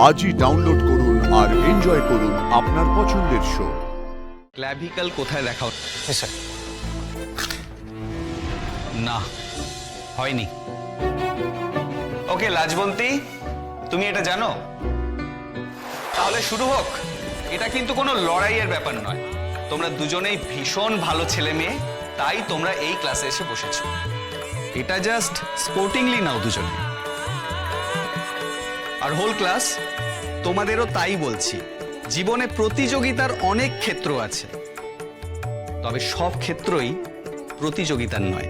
আজই ডাউনলোড করুন আর এনজয় করুন আপনার পছন্দের শো। ক্ল্যাভিকল কোথায় দেখা স্যার না হয়নি। ওকে লাজবন্তী, তুমি এটা জানো? তাহলে শুরু হোক। এটা কিন্তু কোনো লড়াইয়ের ব্যাপার নয়। তোমরা দুজনেই ভীষণ ভালো ছেলে মেয়ে, তাই তোমরা এই ক্লাসে এসে বসেছো। এটা জাস্ট স্পোর্টিংলি নাও দুজনে। আর হোল ক্লাস তোমাদেরও তাই বলছি, জীবনে প্রতিযোগিতার অনেক ক্ষেত্র আছে, তবে সব ক্ষেত্রই প্রতিযোগিতার নয়।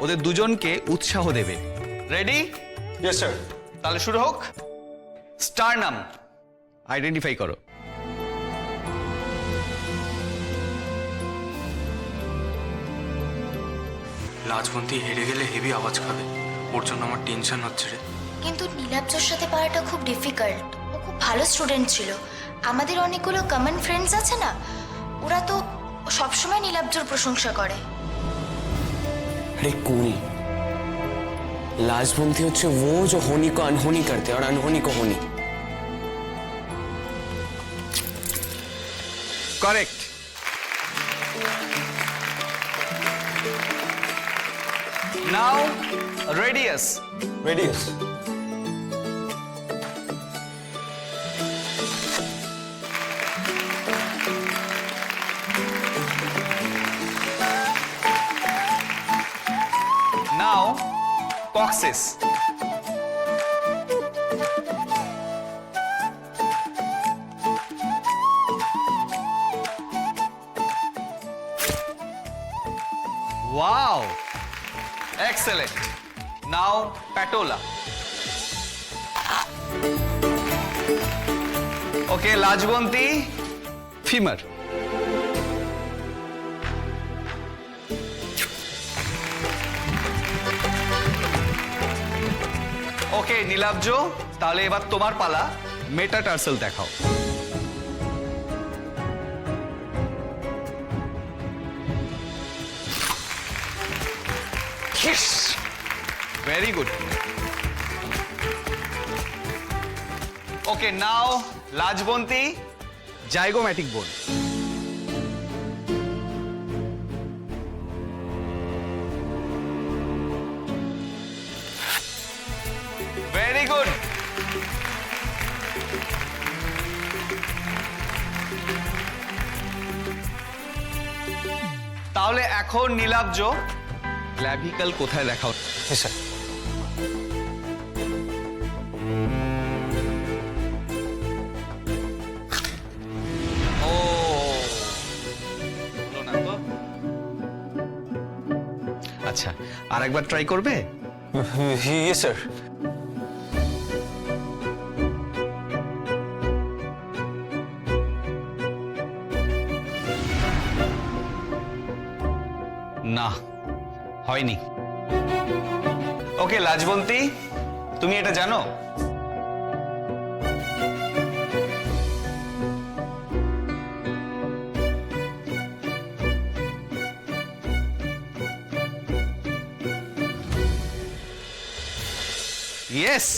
ওদের দুজনকে উৎসাহ দেবে। রেডি? Yes sir. তাহলে শুরু হোক। স্টার নাম আইডেন্টিফাই করো। লাজবন্তী হেরে গেলে হেভি আওয়াজ খাবে, ওর জন্য আমার টেনশন হচ্ছে রে। কিন্তু নীলাব্জর সাথে পারাটা খুব ডিফিকাল্ট। ও খুব ভালো স্টুডেন্ট ছিল। আমাদের অনেকগুলো কমন ফ্রেন্ডস আছে না, ওরা তো সবসময় নীলাব্জর প্রশংসা করে। अरे कूल, लाजबंती होच्छे वो जो होनी को अनहोनी करते और अनहोनी को होनी। Correct. Now radius. Radius. Now coccyx. Wow! Excellent. Now patola. Okay, Lajbanti, femur. Okay Nilabja, তাহলে এবার তোমার পালা। মেটাটার্সাল দেখাও। Very good. Okay now Lajbanti, zygomatic bone. Very good. তাহলে এখন নীলাব্জ, ক্ল্যাভিকল কোথায় দেখা হচ্ছে? Yes sir. ও হলো না তো। আচ্ছা, আর একবার ট্রাই করবে? Yes sir. না হয়নি। ওকে লাজবন্তী, তুমি এটা জানো? ইয়েস।